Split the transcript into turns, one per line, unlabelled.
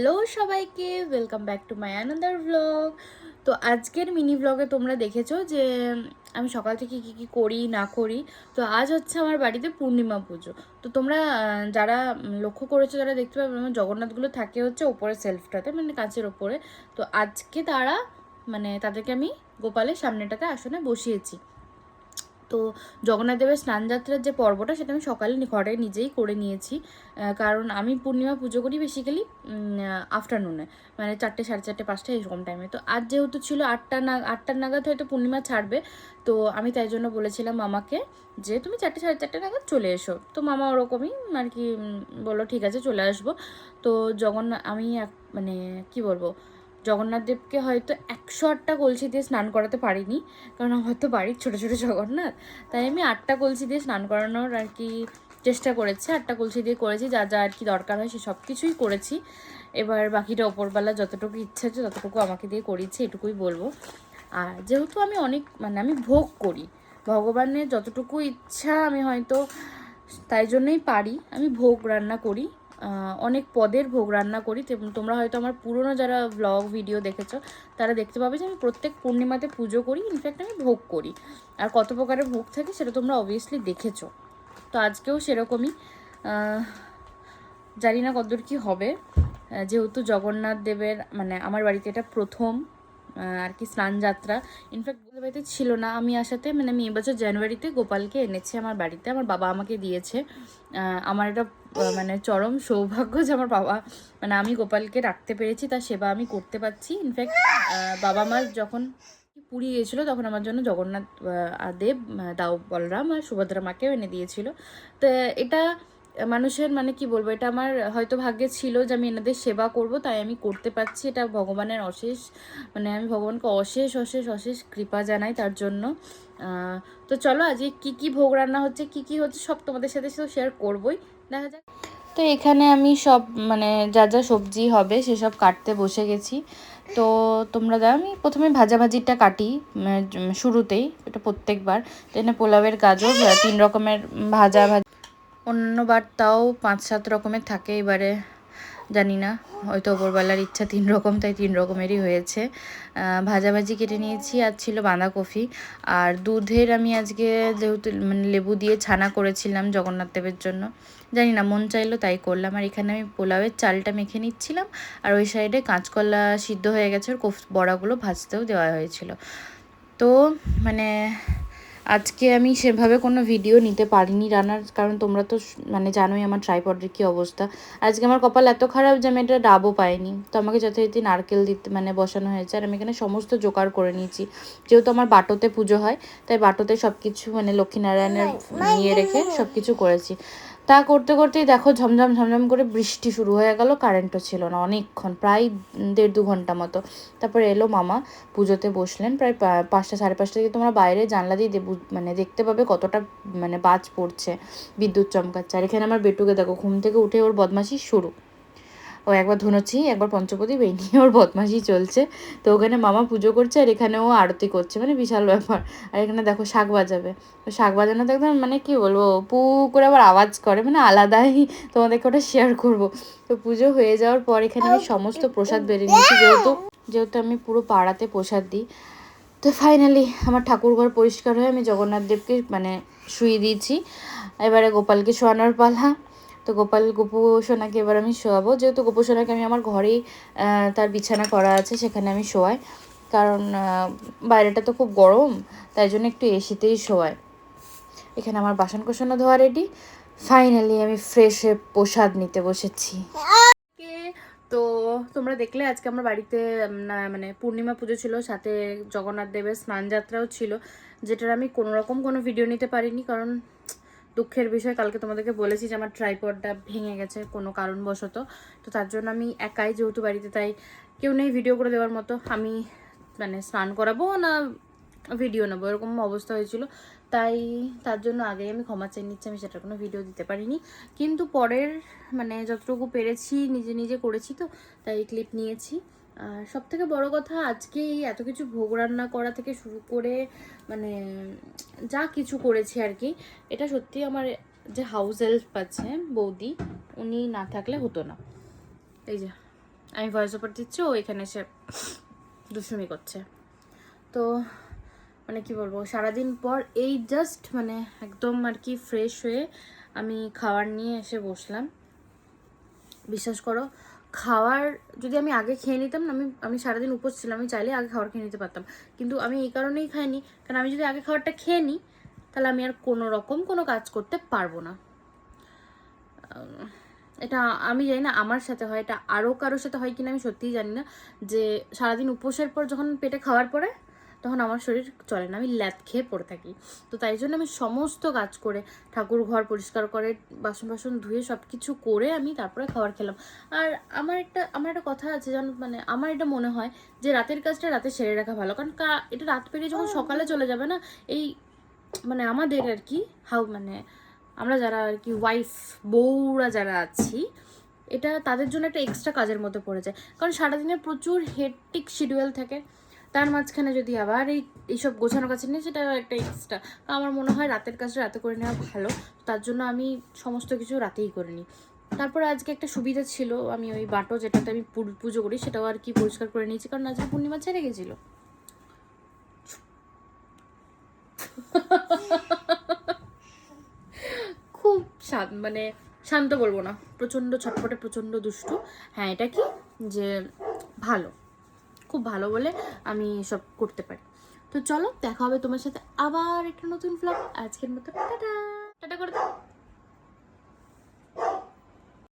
Hello সবাইকে, welcome back to my another vlog. তো আজকের মিনি ভ্লগে তোমরা দেখেছো যে আমি সকাল থেকে কি করি না করি। তো আজ হচ্ছে আমার বাড়িতে পূর্ণিমা পুজো। তো তোমরা যারা লক্ষ্য করেছো, যারা দেখতে পাবে, আমার জগন্নাথগুলো থাকে হচ্ছে ওপরে সেলফটাতে, মানে কাঁচের ওপরে। তো আজকে তাদেরকে আমি গোপালের সামনেটাতে আসনে বসিয়েছি। তো জগন্নাথ দেবের স্নানযাত্রার যে পর্বটা, সেটা আমি সকালে ঘরে নিজেই করে নিয়েছি। কারণ আমি পূর্ণিমা পুজো করি বেসিক্যালি আফটারনুনে, মানে 4টে, 4:30, 5টা এরকম টাইমে। তো আজ যেহেতু ছিল 8টার নাগাদ হয়তো পূর্ণিমা ছাড়বে, তো আমি তাই জন্য বলেছিলাম মামাকে যে তুমি 4টে, 4:30 নাগাদ চলে এসো। তো মামা ওরকমই আর কি বললো ঠিক আছে চলে আসবো। তো আমি মানে কি বলবো, জগন্নাথ দেবকে হয়তো 108টা কলসি দিয়ে স্নান করাতে পারিনি, কারণ আমার তো বাড়ির ছোটো ছোটো জগন্নাথ। তাই আমি 8টা কলসি দিয়ে স্নান করানোর আর কি চেষ্টা করেছি। 8টা কলসি দিয়ে করেছি, যা যা আর কি দরকার হয় সে সব কিছুই করেছি। এবার বাকিটা ওপরবেলা যতটুকু ইচ্ছা আছে ততটুকু আমাকে দিয়ে করিয়েছি, এটুকুই বলবো। আর যেহেতু আমি আমি ভোগ করি, ভগবানের যতটুকু ইচ্ছা আমি হয়তো তাই জন্যই পারি, আমি ভোগ রান্না করি। অনেক পদের ভোগ রান্না করি। তোমরা হয়তো আমার পুরনো যারা ব্লগ ভিডিও দেখেছো তারা দেখতে পাবে যে আমি প্রত্যেক পূর্ণিমাতে পুজো করি, ইনফ্যাক্ট আমি ভোগ করি। আর কত প্রকারের ভোগ থাকে সেটা তোমরা অবভিয়াসলি দেখেছো। তো আজকেও সেরকমই, জানি না কতদূর কী হবে। যেহেতু জগন্নাথ দেবের মানে আমার বাড়িতে এটা প্রথম আর কি স্নানযাত্রা। ইনফ্যাক্ট বলতে বাড়িতে ছিল না আমি আসাতে, মানে আমি এবছর জানুয়ারিতে গোপালকে এনেছি আমার বাড়িতে, আমার বাবা আমাকে দিয়েছে। আমার এটা মানে চরম সৌভাগ্য যে আমার বাবা, মানে আমি গোপালকে রাখতে পেরেছি, তার সেবা আমি করতে পারছি। ইনফ্যাক্ট বাবা মা যখন পুরী গিয়েছিলো তখন আমার জন্য জগন্নাথ দেব, দাও বলরাম আর সুভদ্রা মাকেও এনে দিয়েছিল। তো এটা মানুষের মানে কি বলবো, এটা আমার হয়তো ভাগ্যে ছিল যে আমি এনাদের সেবা করব, তাই আমি করতে পারছি। এটা ভগবানের অশেষ, মানে আমি ভগবানকে অশেষ অশেষ অশেষ কৃপা জানাই তার জন্য। তো চলো আজকে কি ভোগ রান্না হচ্ছে, কি হচ্ছে সব তোমাদের সাথে তো শেয়ার করবোই, দেখা যাক। তো এখানে আমি সব মানে যা যা সবজি হবে সেসব কাটতে বসে গেছি। তো তোমরা আমি প্রথমে ভাজাভাজিটা কাটি শুরুতেই, এটা প্রত্যেকবার। এখানে পোলাওয়ের গাজর 3 রকমের ভাজা, অন্যবার তাও 5-7 রকমের থাকে। এবারে জানি না, হয়তো ওপরবেলার ইচ্ছা 3 রকম, তাই 3 রকমেরই হয়েছে। ভাজাভাজি কেটে নিয়েছি। আর ছিল বাঁধাকপি আর দুধের, আমি আজকে যেহেতু মানে লেবু দিয়ে ছানা করেছিলাম জগন্নাথ দেবের জন্য, জানি না মন চাইলো তাই করলাম। আর এখানে আমি পোলাওয়ের চালটা মেখে নিচ্ছিলাম, আর ওই সাইডে কাঁচকলা সিদ্ধ হয়ে গেছে, ওর বড়াগুলো ভাজতেও দেওয়া হয়েছিল। তো মানে আজকে আমি সেভাবে কোনো ভিডিও নিতে পারিনি রান্নার, কারণ তোমরা তো মানে জানোই আমার ট্রাইপডের কী অবস্থা। আজকে আমার কপাল এত খারাপ যে আমি এটা ডাবও পাইনি। তো আমাকে যথারীতি নারকেল দিতে মানে বসানো হয়েছে, আর আমি এখানে সমস্ত জোগাড় করে নিয়েছি। যেহেতু আমার বাটোতে পুজো হয়, তাই বাটোতে সব কিছু মানে লক্ষ্মীনারায়ণের নিয়ে রেখে সব কিছু করেছি। তা করতে করতেই দেখো ঝমঝম ঝমঝম করে বৃষ্টি শুরু হয়ে গেল, কারেন্টও ছিল না অনেকক্ষণ, প্রায় 1.5-2 ঘন্টা মতো। তারপরে এলো মামা, পুজোতে বসলেন প্রায় 5টা, 5:30 থেকে। তোমরা বাইরে জানলা দিয়ে মানে দেখতে পাবে কতটা মানে বাজ পড়ছে, বিদ্যুৎ চমকাচ্ছে। আর এখানে আমার বেটুকে দেখো, ঘুম থেকে উঠে ওর বদমাশি শুরু। ও একবার ধুনোচ্ছি, একবার পঞ্চপদীপ, এই নিয়ে ওর বদমাশি চলছে। তো ওখানে মামা পুজো করছে আর এখানে ও আরতি করছে, মানে বিশাল ব্যাপার। আর এখানে দেখো শাক বাজাবে, তো শাক বাজানোতে একদম মানে কি বলবো, পু করে আবার আওয়াজ করে, মানে আলাদাই। তোমাদেরকে ওটা শেয়ার করবো। তো পুজো হয়ে যাওয়ার পর এখানে আমি সমস্ত প্রসাদ বেড়ে নিয়েছি, যেহেতু আমি পুরো পাড়াতে প্রসাদ দিই। তো ফাইনালি আমার ঠাকুরঘর পরিষ্কার হয়ে আমি জগন্নাথ দেবকে মানে শুয়ে দিয়েছি। এবারে গোপালকে শোয়ানোর পালা। তো গোপু সোনাকে এবার আমি শোয়াবো, যেহেতু গোপু সোনাকে আমি আমার ঘরেই তার বিছানা করা আছে সেখানে আমি শোয়াই, কারণ বাইরেটা তো খুব গরম, তাই জন্য একটু এসিতেই শোয়াই। এখানে আমার বাসন কোসনও ধোয়া রেডি। ফাইনালি আমি ফ্রেশ হয়ে প্রসাদ নিতে বসেছি। তো তোমরা দেখলে আজকে আমার বাড়িতে মানে পূর্ণিমা পুজো ছিল, সাথে জগন্নাথ দেবের স্নানযাত্রাও ছিল, যেটার আমি কোনোরকম কোনো ভিডিও নিতে পারিনি, কারণ দুঃখের বিষয় কালকে তোমাদেরকে বলেছি যে আমার ট্রাইপডটা ভেঙে গেছে কোনো কারণবশত। তো তার জন্য আমি একাই যেহেতু বাড়িতে, তাই কেউ নেই ভিডিও করে দেওয়ার মতো। আমি মানে স্নান করাবো না ভিডিও নেবো, এরকম অবস্থা হয়েছিল। তাই তার জন্য আগেই আমি ক্ষমা চেয়ে নিচ্ছি, আমি সেটার কোনো ভিডিও দিতে পারিনি। কিন্তু পরের মানে যতটুকু পেরেছি নিজে নিজে করেছি, তো তাই ক্লিপ নিয়েছি। আর সব থেকে বড়ো কথা, আজকে এত কিছু ভোগ রান্না করা থেকে শুরু করে মানে যা কিছু করেছি আর কি, এটা সত্যি আমার যে হাউস হেল্প আছে বৌদি, উনি না থাকলে হতো না। এই যে আমি ভয়েস ওভার দিচ্ছি, ও এখানে এসে দুষ্টুমি করছে। তো মানে কি বলবো, সারাদিন পর এই জাস্ট মানে একদম আর কি ফ্রেশ হয়ে আমি খাবার নিয়ে এসে বসলাম। বিশ্বাস করো, খাওয়ার যদি আমি আগে খেয়ে নিতাম না, আমি সারাদিন উপোস ছিলাম, আমি চাইলে আগে খাবার খেয়ে নিতে পারতাম, কিন্তু আমি এই কারণেই খাইনি, কারণ আমি যদি আগে খাবারটা খেয়ে নিই তাহলে আমি আর কোনো রকম কোনো কাজ করতে পারবো না। এটা আমি জানি না আমার সাথে হয়, এটা আরও কারোর সাথে হয় কিনা আমি সত্যিই জানি না, যে সারাদিন উপোসের পর যখন পেটে খাবার পড়ে তখন আমার শরীর চলে না, আমি ল্যাদ খেয়ে পড়ে থাকি। তো তাই জন্য আমি সমস্ত কাজ করে, ঠাকুর ঘর পরিষ্কার করে, বাসন বাসন ধুয়ে সব কিছু করে আমি তারপরে খাবার খেলাম। আর আমার একটা কথা আছে জানো, মানে আমার এটা মনে হয় যে রাতের কাজটা রাতে সেরে রাখা ভালো, কারণ এটা রাত পেরিয়ে যখন সকালে চলে যাবে না, এই মানে আমাদের আর কি মানে আমরা যারা আর কি ওয়াইফ বউরা যারা আছি, এটা তাদের জন্য একটা এক্সট্রা কাজের মধ্যে পড়ে যায়, কারণ সারাদিনের প্রচুর হেক্টিক শিডিউল থাকে, তার মাঝখানে যদি আবার এইসব গোছানো কাছে নিয়ে, সেটা একটা এক্সট্রা। আমার মনে হয় রাতের কাজটা রাতে করে নেওয়া ভালো, তার জন্য আমি সমস্ত কিছু রাতেই করে নিই। তারপরে আজকে একটা সুবিধা ছিল, আমি ওই বাটো যেটাতে আমি পুজো করি সেটাও আর কি পরিষ্কার করে নিয়েছি, কারণ আজকে পূর্ণিমা ছেড়ে গেছিলো। খুব মানে শান্ত বলবো না, প্রচণ্ড ছটফটে, প্রচণ্ড দুষ্টু। হ্যাঁ, এটা কি যে ভালো, খুব ভালো বলে আমি সব করতে পারি। তো চলো, দেখা হবে তোমার সাথে আবার একটা নতুন ভ্লগ। আজকের মতো টাটা টাটা করে দাও।